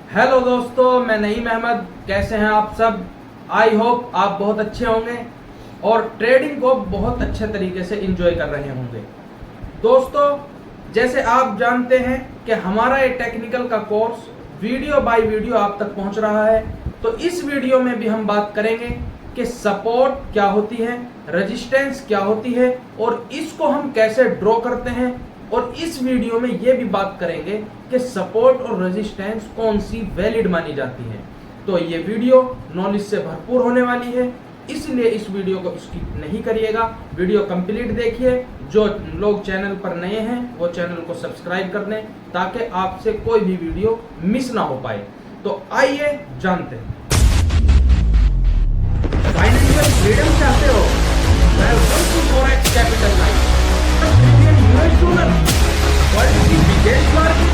Hello दोस्तों, मैं नईम अहमद। कैसे हैं आप सब? आई होप आप बहुत अच्छे होंगे और ट्रेडिंग को बहुत अच्छे तरीके से एंजॉय कर रहे होंगे। दोस्तों, जैसे आप जानते हैं कि हमारा ये टेक्निकल का कोर्स वीडियो बाय वीडियो आप तक पहुंच रहा है, तो इस वीडियो में भी हम बात करेंगे कि सपोर्ट क्या होती है, रेजिस्टेंस क्या होती है और इसको हम कैसे ड्रॉ करते हैं। और इस वीडियो में ये भी बात करेंगे कि सपोर्ट और रेजिस्टेंस कौन सी वैलिड मानी जाती है। तो ये वीडियो नॉलेज से भरपूर होने वाली है, इसलिए इस वीडियो को स्किप नहीं करिएगा, वीडियो कंप्लीट देखिए। जो लोग चैनल पर नए हैं वो चैनल को सब्सक्राइब कर लें ताकि आपसे कोई भी वीडियो मिस ना हो पाए। तो आइए जानते हैं। फाइनेंशियल फ्रीडम चाहते हो? Welcome to forex capital life, the premium US dollar, world की बिगेस्ट मार्केट,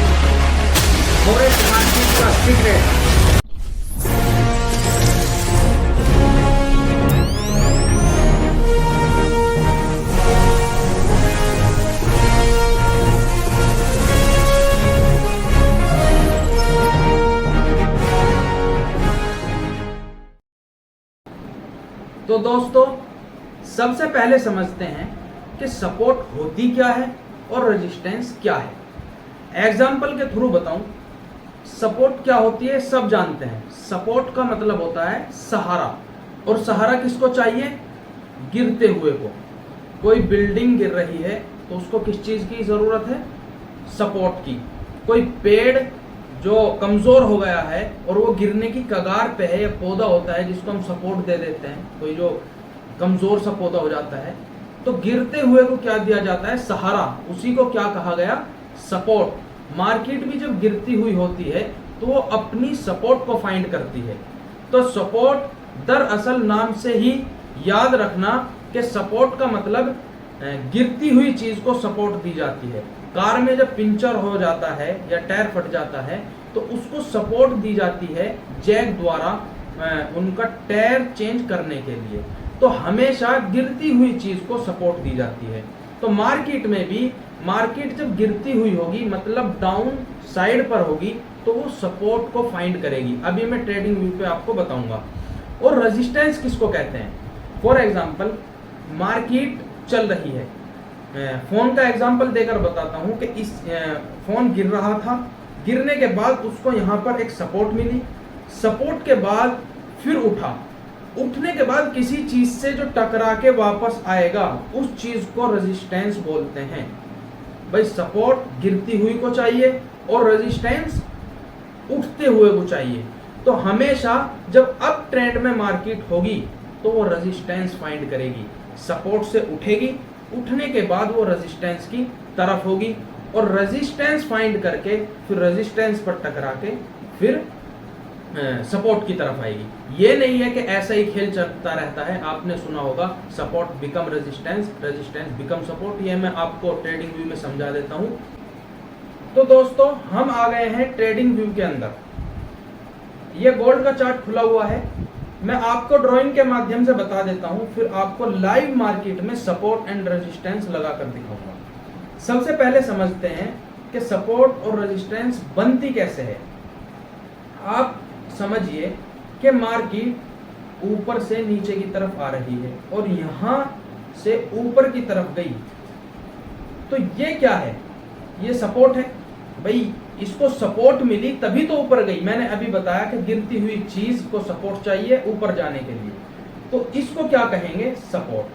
फॉरेक्स मार्केट का सीक्रेट। तो दोस्तों, सबसे पहले समझते हैं कि सपोर्ट होती क्या है और रेजिस्टेंस क्या है। एग्जाम्पल के थ्रू बताऊं, सपोर्ट क्या होती है सब जानते हैं। सपोर्ट का मतलब होता है सहारा, और सहारा किसको चाहिए? गिरते हुए को। कोई बिल्डिंग गिर रही है तो उसको किस चीज की जरूरत है? सपोर्ट की। कोई पेड़ जो कमजोर हो गया है और वो गिरने की कगार पे है, या पौधा होता है जिसको हम सपोर्ट दे देते हैं, कोई जो कमजोर सा पौधा हो जाता है, तो गिरते हुए को क्या दिया जाता है? सहारा। उसी को क्या कहा गया? सपोर्ट। मार्केट भी जब गिरती हुई होती है तो वो अपनी सपोर्ट को फाइंड करती है। तो सपोर्ट दरअसल नाम से ही याद रखना कि सपोर्ट का मतलब गिरती हुई चीज को सपोर्ट दी जाती है। कार में जब पंचर हो जाता है या टायर फट जाता है तो उसको सपोर्ट दी जाती है जैक द्वारा उनका टायर चेंज करने के लिए। तो हमेशा गिरती हुई चीज को सपोर्ट दी जाती है। तो मार्केट में भी, मार्केट जब गिरती हुई होगी मतलब डाउन साइड पर होगी तो वो सपोर्ट को फाइंड करेगी। अभी मैं ट्रेडिंग व्यू पे आपको बताऊंगा। और रेजिस्टेंस किसको कहते हैं? फॉर एग्जांपल, मार्केट चल रही है, फोन का एग्जांपल देकर बताता हूं कि इस फोन गिर रहा था, गिरने के बाद उसको यहाँ पर एक सपोर्ट मिली, सपोर्ट के बाद फिर उठा, उठने के बाद किसी चीज से जो टकरा के वापस आएगा उस चीज को रेजिस्टेंस बोलते हैं। भाई सपोर्ट गिरती हुई को चाहिए और रेजिस्टेंस उठते हुए को चाहिए। तो हमेशा जब अप ट्रेंड में मार्केट होगी तो वो रेजिस्टेंस फाइंड करेगी, सपोर्ट से उठेगी, उठने के बाद वो रेजिस्टेंस की तरफ होगी और रेजिस्टेंस फाइंड करके फिर रेजिस्टेंस पर टकरा के फिर सपोर्ट की तरफ आएगी। ये नहीं है कि ऐसा ही खेल चलता रहता है। आपने सुना होगा support become resistance, resistance become support. ये मैं आपको ट्रेडिंग व्यू में समझा देता हूं। तो दोस्तों, हम आ गए हैं ट्रेडिंग व्यू के अंदर। ये गोल्ड का चार्ट खुला हुआ है, मैं आपको ड्राइंग के माध्यम से बता देता हूं, फिर आपको लाइव मार्केट में सपोर्ट एंड रेजिस्टेंस लगाकर दिखाऊंगा। सबसे पहले समझते हैं कि सपोर्ट और रेजिस्टेंस बनती कैसे है। आप समझिए कि मार्केट ऊपर से नीचे की तरफ आ रही है और यहां से ऊपर की तरफ गई, तो ये क्या है? ये सपोर्ट है। भाई इसको सपोर्ट मिली तभी तो ऊपर गई। मैंने अभी बताया कि गिरती हुई चीज को सपोर्ट चाहिए ऊपर जाने के लिए, तो इसको क्या कहेंगे? सपोर्ट।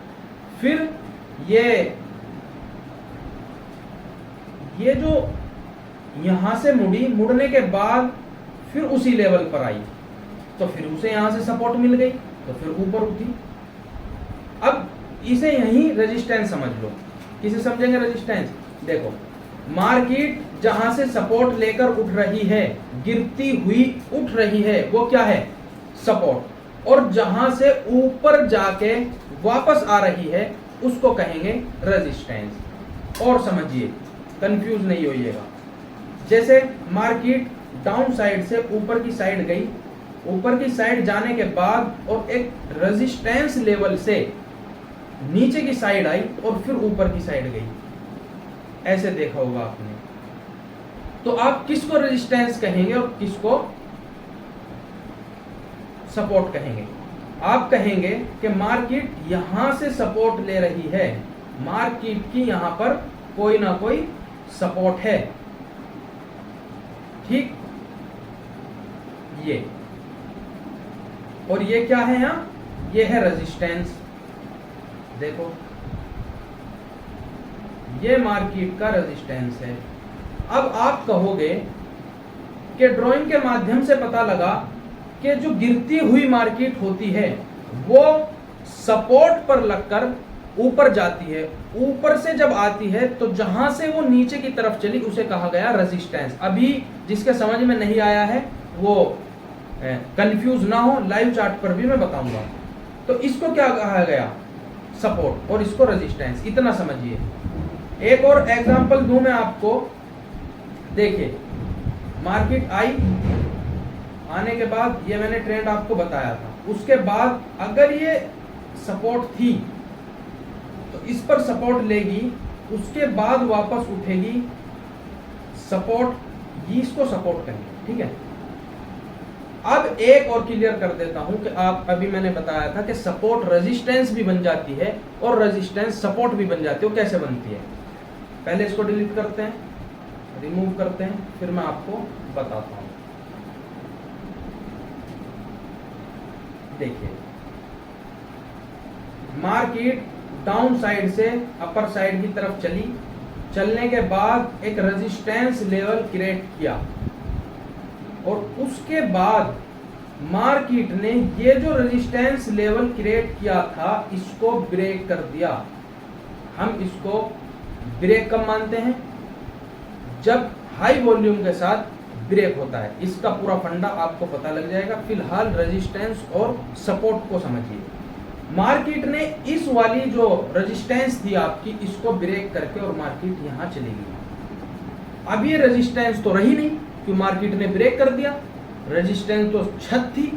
फिर ये जो यहां से मुड़ी, मुड़ने के बाद फिर उसी लेवल पर आई, तो फिर उसे यहां से सपोर्ट मिल गई तो फिर ऊपर उठी। अब इसे यही रेजिस्टेंस समझ लो। किसे समझेंगे रेजिस्टेंस? देखो, मार्केट जहां से सपोर्ट लेकर उठ रही है, गिरती हुई उठ रही है, वो क्या है? सपोर्ट। और जहां से ऊपर जाके वापस आ रही है उसको कहेंगे रेजिस्टेंस। और समझिए, कंफ्यूज नहीं होइएगा। जैसे मार्केट डाउन साइड से ऊपर की साइड गई, ऊपर की साइड जाने के बाद और एक रेजिस्टेंस लेवल से नीचे की साइड आई और फिर ऊपर की साइड गई, ऐसे देखा होगा आपने। तो आप किसको रेजिस्टेंस कहेंगे और किसको सपोर्ट कहेंगे। आप कहेंगे कि मार्केट यहां से सपोर्ट ले रही है, मार्केट की यहां पर कोई ना कोई सपोर्ट है, ठीक। ये और ये क्या है यहां, ये है रेजिस्टेंस। देखो ये मार्केट का रेजिस्टेंस है। अब आप कहोगे कि ड्राइंग के माध्यम से पता लगा कि जो गिरती हुई मार्केट होती है वो सपोर्ट पर लगकर ऊपर जाती है, ऊपर से जब आती है तो जहां से वो नीचे की तरफ चली उसे कहा गया रेजिस्टेंस। अभी जिसके समझ में नहीं आया है वो कंफ्यूज ना हो, लाइव चार्ट पर भी मैं बताऊंगा। तो इसको क्या कहा गया, सपोर्ट, और इसको रेजिस्टेंस, इतना समझिए। एक और एग्जांपल दूं मैं आपको, देखिए मार्केट आई, आने के बाद ये मैंने ट्रेंड आपको बताया था, उसके बाद अगर ये सपोर्ट थी तो इस पर सपोर्ट लेगी, उसके बाद वापस उठेगी, सपोर्ट, इसको सपोर्ट करेंगे, ठीक है। अब एक और क्लियर कर देता हूं कि आप, अभी मैंने बताया था कि सपोर्ट रेजिस्टेंस भी बन जाती है और रेजिस्टेंस सपोर्ट भी बन जाती है। वो कैसे बनती है, पहले इसको डिलीट करते हैं, रिमूव करते हैं, फिर मैं आपको बताता हूं। देखिए मार्केट डाउन साइड से अपर साइड की तरफ चली, चलने के बाद एक रेजिस्टेंस लेवल क्रिएट किया और उसके बाद मार्केट ने ये जो रेजिस्टेंस लेवल क्रिएट किया था इसको ब्रेक कर दिया। हम इसको ब्रेक कब मानते हैं, जब हाई वॉल्यूम के साथ ब्रेक होता है। इसका पूरा फंडा आपको पता लग जाएगा। फिलहाल रेजिस्टेंस और सपोर्ट को समझिए। मार्केट ने इस वाली जो रेजिस्टेंस थी आपकी, इसको ब्रेक करके और मार्केट यहां चली गई। अब ये रेजिस्टेंस तो रही नहीं कि मार्केट ने ब्रेक कर दिया, रेजिस्टेंस तो छत थी।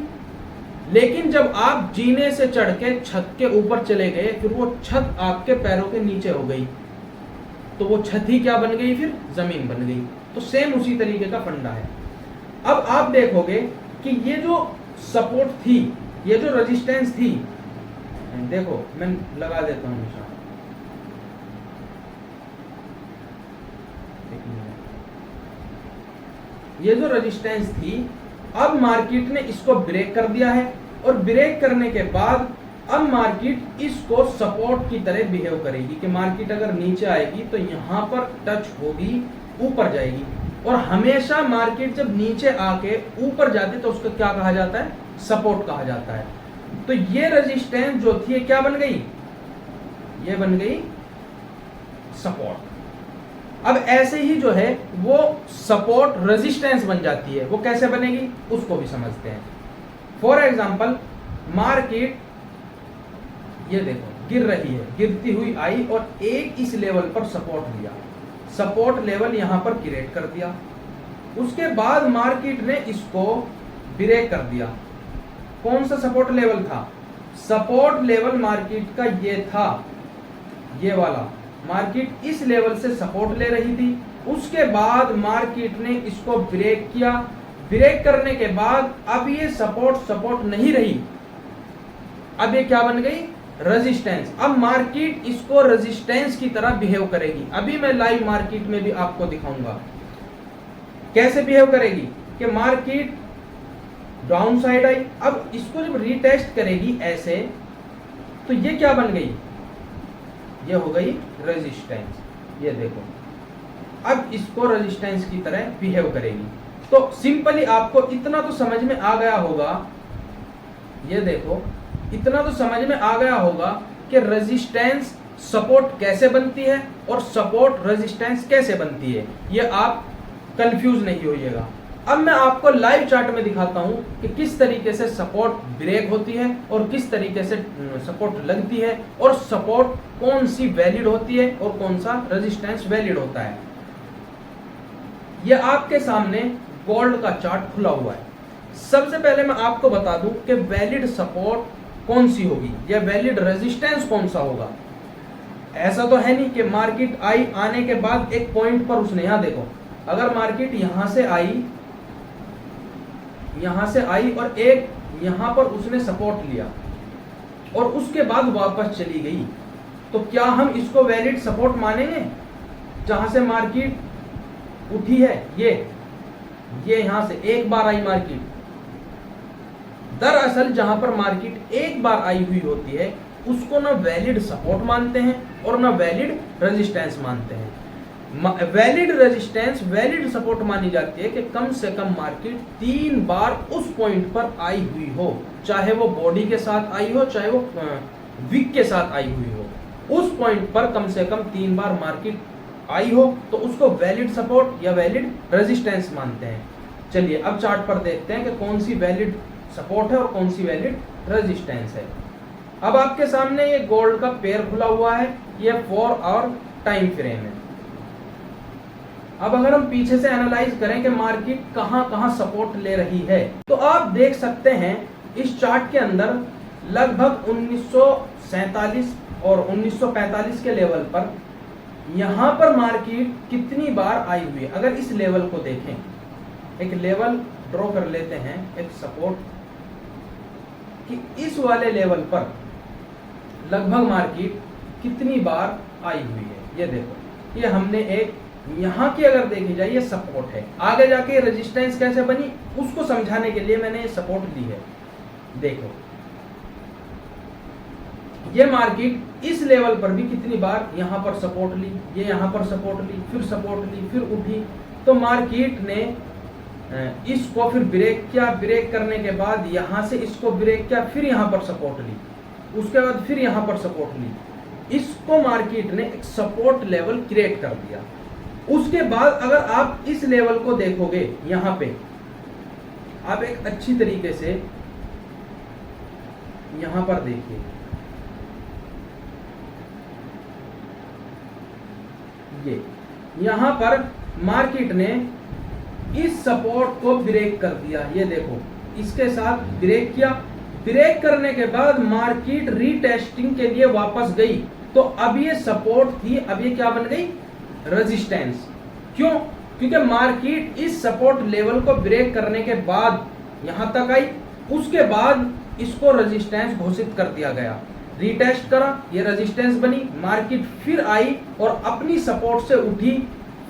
लेकिन जब आप जीने से चढ़ के छत के ऊपर चले गए, फिर वो छत आपके पैरों के नीचे हो गई, तो वो छत ही क्या बन गई, फिर जमीन बन गई। तो सेम उसी तरीके का फंडा है। अब आप देखोगे कि ये जो सपोर्ट थी, ये जो रेजिस्टेंस थी, देखो मैं लगा देता हूं निशान, ये जो रेजिस्टेंस थी, अब मार्केट ने इसको ब्रेक कर दिया है और ब्रेक करने के बाद अब मार्केट इसको सपोर्ट की तरह बिहेव करेगी कि मार्केट अगर नीचे आएगी तो यहां पर टच होगी, ऊपर जाएगी। और हमेशा मार्केट जब नीचे आके ऊपर जाती तो उसको क्या कहा जाता है, सपोर्ट कहा जाता है। तो ये रेजिस्टेंस जो थी क्या बन गई, ये बन गई सपोर्ट। अब ऐसे ही जो है वो सपोर्ट रेजिस्टेंस बन जाती है। वो कैसे बनेगी उसको भी समझते हैं। फॉर एग्जांपल मार्केट ये देखो गिर रही है, गिरती हुई आई और एक इस लेवल पर सपोर्ट लिया, सपोर्ट लेवल यहां पर क्रिएट कर दिया। उसके बाद मार्केट ने इसको ब्रेक कर दिया। कौन सा सपोर्ट लेवल था, सपोर्ट लेवल मार्केट का ये था, ये वाला। मार्केट इस लेवल से सपोर्ट ले रही थी। उसके बाद मार्केट ने इसको ब्रेक किया। ब्रेक करने के बाद अब ये सपोर्ट नहीं रही, अब ये क्या बन गई, रेजिस्टेंस। अब मार्केट इसको रेजिस्टेंस की तरह बिहेव करेगी। अभी मैं लाइव मार्केट में भी आपको दिखाऊंगा कैसे बिहेव करेगी कि मार्केट डाउन साइड आई, अब इसको जब रीटेस्ट करेगी ऐसे, तो ये क्या बन गई, ये हो गई रेजिस्टेंस। ये देखो अब इसको रेजिस्टेंस की तरह बिहेव करेगी। तो सिंपली आपको इतना तो समझ में आ गया होगा, ये देखो इतना तो समझ में आ गया होगा कि रेजिस्टेंस सपोर्ट कैसे बनती है और सपोर्ट रेजिस्टेंस कैसे बनती है। ये आप कंफ्यूज नहीं होइएगा। अब मैं आपको लाइव चार्ट में दिखाता हूं कि किस तरीके से सपोर्ट ब्रेक होती है और किस तरीके से सपोर्ट लगती है और सपोर्ट कौन सी वैलिड होती है और कौन सा रेजिस्टेंस वैलिड होता है। यह आपके सामने गोल्ड का चार्ट खुला हुआ है। सबसे पहले मैं आपको बता दूं कि वैलिड सपोर्ट कौन सी होगी या वैलिड रेजिस्टेंस कौन सा होगा। ऐसा तो है नहीं कि मार्केट आई, आने के बाद एक पॉइंट पर उसने, यहां देखो अगर मार्केट यहां से आई और एक यहां पर उसने सपोर्ट लिया और उसके बाद वापस चली गई, तो क्या हम इसको वैलिड सपोर्ट मानेंगे? जहां से मार्केट उठी है, ये यहां से एक बार आई मार्केट। दरअसल जहां पर मार्केट एक बार आई हुई होती है उसको ना वैलिड सपोर्ट मानते हैं और ना वैलिड रेजिस्टेंस मानते हैं। वैलिड रेजिस्टेंस, वैलिड सपोर्ट मानी जाती है कि कम से कम मार्केट 3 बार उस पॉइंट पर आई हुई हो, चाहे वो बॉडी के साथ आई हो, चाहे वो विक के साथ आई हुई हो। उस पॉइंट पर कम से कम 3 बार मार्केट आई हो तो उसको वैलिड सपोर्ट या वैलिड रेजिस्टेंस मानते हैं। चलिए अब चार्ट पर देखते हैं कि कौन सी वैलिड सपोर्ट है और कौन सी वैलिड रेजिस्टेंस है। अब आपके सामने ये गोल्ड का पेयर खुला हुआ है, ये 4 आवर टाइम फ्रेम है। अब अगर हम पीछे से एनालाइज करें कि मार्केट कहां कहां सपोर्ट ले रही है, तो आप देख सकते हैं इस चार्ट के अंदर लगभग 1947 और 1945 के लेवल पर यहां पर मार्केट कितनी बार आई हुई है। अगर इस लेवल को देखें, एक लेवल ड्रॉ कर लेते हैं, एक सपोर्ट, कि इस वाले लेवल पर लगभग मार्केट कितनी बार आई हुई है। ये देखो, ये हमने एक यहां की अगर देखी जाए ये सपोर्ट है। आगे जाके रेजिस्टेंस कैसे बनी उसको समझाने के लिए मैंने ये सपोर्ट ली है। देखो ये मार्केट इस लेवल पर भी कितनी बार यहां पर सपोर्ट ली, ये यहां पर सपोर्ट ली, फिर सपोर्ट ली, फिर उठी, तो मार्केट ने इसको फिर ब्रेक किया, ब्रेक करने के बाद यहां से इसको ब्रेक किया, फिर यहां पर सपोर्ट ली, उसके बाद फिर यहां पर सपोर्ट ली। इसको मार्केट ने एक सपोर्ट लेवल क्रिएट कर दिया। उसके बाद अगर आप इस लेवल को देखोगे, यहां पे आप एक अच्छी तरीके से यहां पर देखिए, ये यहां पर मार्केट ने इस सपोर्ट को ब्रेक कर दिया। ये देखो, इसके साथ ब्रेक किया, ब्रेक करने के बाद मार्केट रीटेस्टिंग के लिए वापस गई, तो अब ये सपोर्ट थी, अब ये क्या बन गई? रेजिस्टेंस। क्यों? क्योंकि मार्केट इस सपोर्ट लेवल को ब्रेक करने के बाद यहां तक आई, उसके बाद इसको रेजिस्टेंस घोषित कर दिया गया, रीटेस्ट करा, ये रेजिस्टेंस बनी, मार्केट फिर आई और अपनी सपोर्ट से उठी,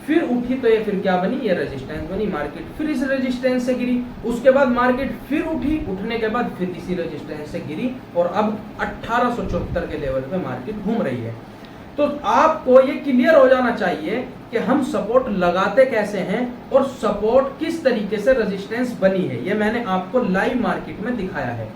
फिर उठी तो ये फिर क्या बनी? ये रेजिस्टेंस बनी। मार्केट फिर इस रेजिस्टेंस से गिरी, उसके बाद मार्केट फिर उठी, उठने के बाद फिर इसी रेजिस्टेंस से गिरी और अब 1874 के लेवल पे मार्केट घूम रही है। तो आपको ये क्लियर हो जाना चाहिए कि हम सपोर्ट लगाते कैसे हैं और सपोर्ट किस तरीके से रेजिस्टेंस बनी है। ये मैंने आपको लाइव मार्केट में दिखाया है।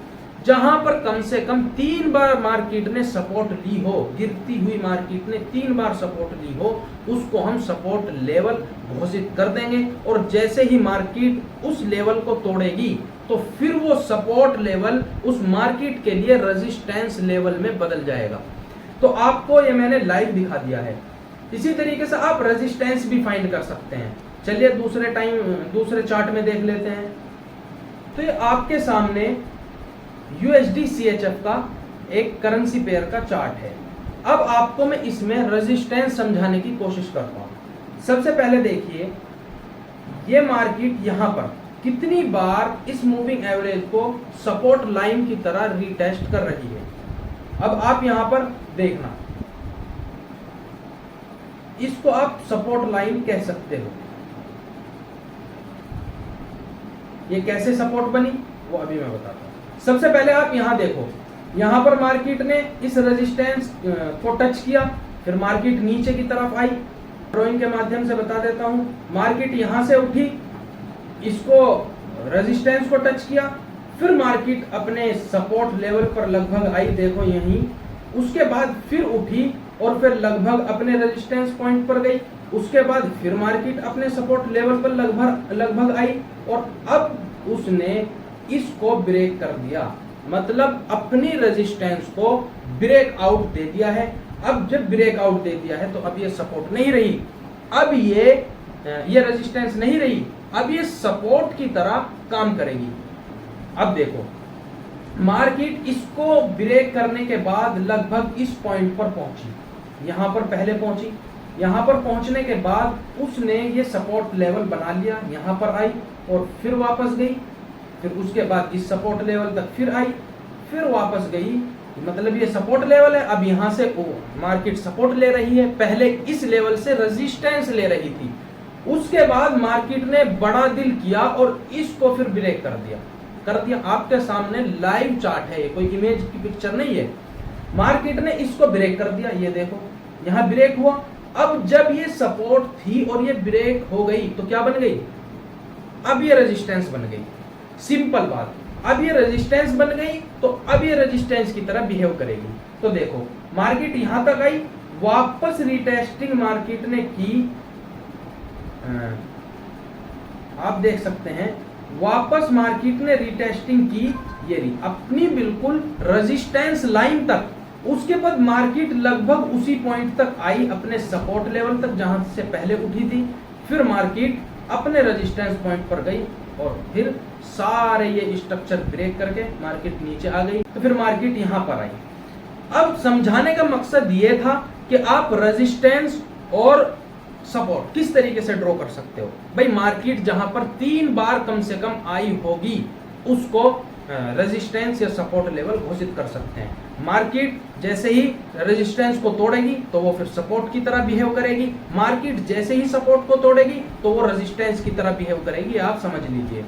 जहां पर कम से कम 3 बार मार्केट ने सपोर्ट ली हो, गिरती हुई मार्केट ने 3 बार सपोर्ट ली हो, उसको हम सपोर्ट लेवल घोषित कर देंगे और जैसे ही मार्केट उस लेवल को तोड़ेगी तो फिर वो सपोर्ट लेवल उस मार्केट के लिए रेजिस्टेंस लेवल में बदल जाएगा। तो आपको ये मैंने लाइव दिखा दिया है। इसी तरीके से आप रेजिस्टेंस भी फाइंड कर सकते हैं। चलिए दूसरे चार्ट में देख लेते हैं। तो ये आपके सामने USD CHF का एक करेंसी पेयर का चार्ट है। अब आपको मैं इसमें रेजिस्टेंस समझाने की कोशिश करता हूं। सबसे पहले देखिए, ये मार्केट यहां पर कितनी बार इस मूविंग एवरेज को सपोर्ट लाइन की तरह रीटेस्ट कर रही है। अब आप यहां पर देखना, इसको आप सपोर्ट लाइन कह सकते हो। ये कैसे सपोर्ट बनी वो अभी मैं बताता हूं। सबसे पहले आप यहां देखो, यहां पर मार्केट ने इस रेजिस्टेंस को टच किया, फिर मार्केट नीचे की तरफ आई। ड्राइंग के माध्यम से बता देता हूं, मार्केट यहां से उठी, इसको रेजिस्टेंस को टच किया, फिर मार्केट अपने सपोर्ट लेवल पर लगभग आई, देखो यहीं, उसके बाद फिर उठी और फिर लगभग अपने रेजिस्टेंस पॉइंट पर गई, उसके बाद फिर मार्केट अपने सपोर्ट लेवल पर लगभग आई और अब उसने इसको ब्रेक कर दिया, मतलब अपनी रेजिस्टेंस को ब्रेक आउट दे दिया है। अब जब ब्रेक आउट दे दिया है तो अब ये सपोर्ट नहीं रही, अब ये रेजिस्टेंस नहीं रही, अब ये सपोर्ट की तरह काम करेगी। अब देखो, मार्केट इसको ब्रेक करने के बाद लगभग इस पॉइंट पर पहुंची, यहां पर पहले पहुंची, यहां पर पहुंचने के बाद उसने ये सपोर्ट लेवल बना लिया, यहां पर आई और फिर वापस गई, फिर उसके बाद इस सपोर्ट लेवल तक फिर आई, फिर वापस गई, मतलब ये सपोर्ट लेवल है। अब यहाँ से मार्केट सपोर्ट ले रही है, पहले इस लेवल से रेजिस्टेंस ले रही थी, उसके बाद मार्केट ने बड़ा दिल किया और इसको फिर ब्रेक कर दिया। आपके सामने लाइव चार्ट है, ये कोई इमेज की पिक्चर नहीं है। मार्केट ने इसको ब्रेक कर दिया, ये देखो यहाँ ब्रेक हुआ। अब जब ये सपोर्ट थी और ये ब्रेक हो गई तो क्या बन गई, अब ये रेजिस्टेंस बन गई। सिंपल बात, अब ये रेजिस्टेंस बन गई तो अब ये रेजिस्टेंस की तरह बिहेव करेगी। तो देखो मार्केट यहां तक आई, वापस रिटेस्टिंग मार्केट ने की, आप देख सकते हैं वापस मार्केट ने रिटेस्टिंग की, ये रही अपनी बिल्कुल रेजिस्टेंस लाइन तक। उसके बाद मार्केट लगभग उसी पॉइंट तक आई, अपने सपोर्ट लेवल तक जहां से पहले उठी थी। फिर मार्केट अपने रेजिस्टेंस पॉइंट पर गई और फिर सारे ये स्ट्रक्चर ब्रेक करके मार्केट नीचे आ गई। तो फिर मार्केट यहां पर आई। अब समझाने का मकसद ये था कि आप रेजिस्टेंस और सपोर्ट किस तरीके से ड्रॉ कर सकते हो। भाई मार्केट जहां पर 3 बार कम से कम आई होगी उसको रेजिस्टेंस या सपोर्ट लेवल घोषित कर सकते हैं। मार्केट जैसे ही रेजिस्टेंस को तोड़ेगी तो वो फिर सपोर्ट की तरह बिहेव करेगी, मार्केट जैसे ही सपोर्ट को तोड़ेगी तो वो रेजिस्टेंस की तरह बिहेव करेगी, आप समझ लीजिए।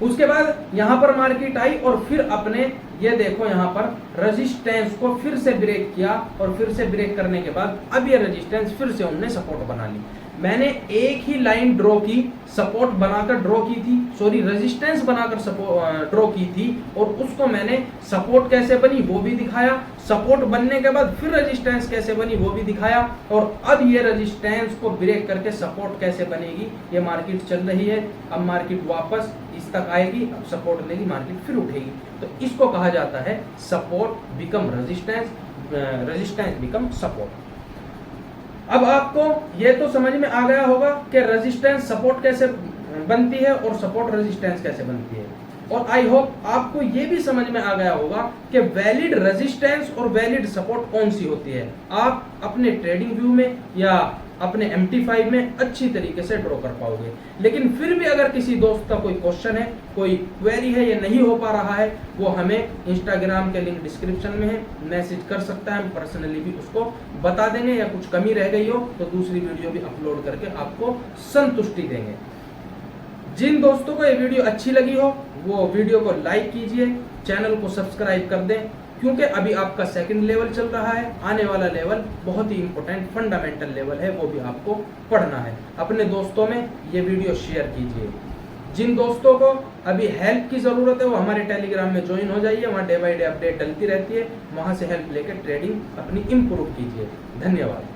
उसके बाद यहां पर मार्केट आई और फिर अपने ये देखो यहां पर रेजिस्टेंस को फिर से ब्रेक किया और फिर से ब्रेक करने के बाद अब ये रेजिस्टेंस फिर से उन्होंने सपोर्ट बना ली। मैंने एक ही लाइन ड्रॉ की, सपोर्ट बनाकर ड्रॉ की थी, सॉरी रेजिस्टेंस बनाकर ड्रॉ की थी और उसको मैंने सपोर्ट कैसे बनी वो भी दिखाया, सपोर्ट बनने के बाद फिर रेजिस्टेंस कैसे बनी वो भी दिखाया, और अब ये रेजिस्टेंस को ब्रेक करके सपोर्ट कैसे बनेगी। ये मार्केट चल रही है, अब मार्केट वापस इस तक आएगी, अब सपोर्ट लेगी, मार्केट फिर उठेगी। तो इसको कहा जाता है support become resistance, resistance become support. अब आपको ये तो समझ में आ गया होगा कि रेजिस्टेंस सपोर्ट कैसे बनती है और सपोर्ट रेजिस्टेंस कैसे बनती है, और आई होप आपको ये भी समझ में आ गया होगा कि वैलिड रेजिस्टेंस और वैलिड सपोर्ट कौन सी होती है। आप अपने ट्रेडिंग व्यू में या अपने MT5 में अच्छी तरीके से ड्रॉ कर पाओगे। लेकिन फिर भी अगर किसी दोस्त का कोई क्वेश्चन है, कोई क्वेरी है, ये नहीं हो पा रहा है, वो हमें इंस्टाग्राम के लिंक डिस्क्रिप्शन में है, मैसेज कर सकता है, हम पर्सनली भी उसको बता देंगे, या कुछ कमी रह गई हो तो दूसरी वीडियो भी अपलोड करके आपको संतुष्टि देंगे। जिन दोस्तों को ये वीडियो अच्छी लगी हो वो वीडियो को लाइक कीजिए, चैनल को सब्सक्राइब कर दें, क्योंकि अभी आपका सेकंड लेवल चल रहा है, आने वाला लेवल बहुत ही इंपॉर्टेंट फंडामेंटल लेवल है, वो भी आपको पढ़ना है। अपने दोस्तों में ये वीडियो शेयर कीजिए। जिन दोस्तों को अभी हेल्प की ज़रूरत है वो हमारे टेलीग्राम में ज्वाइन हो जाइए, वहाँ डे बाय डे अपडेट डलती रहती है, वहाँ से हेल्प लेकर ट्रेडिंग अपनी इम्प्रूव कीजिए। धन्यवाद।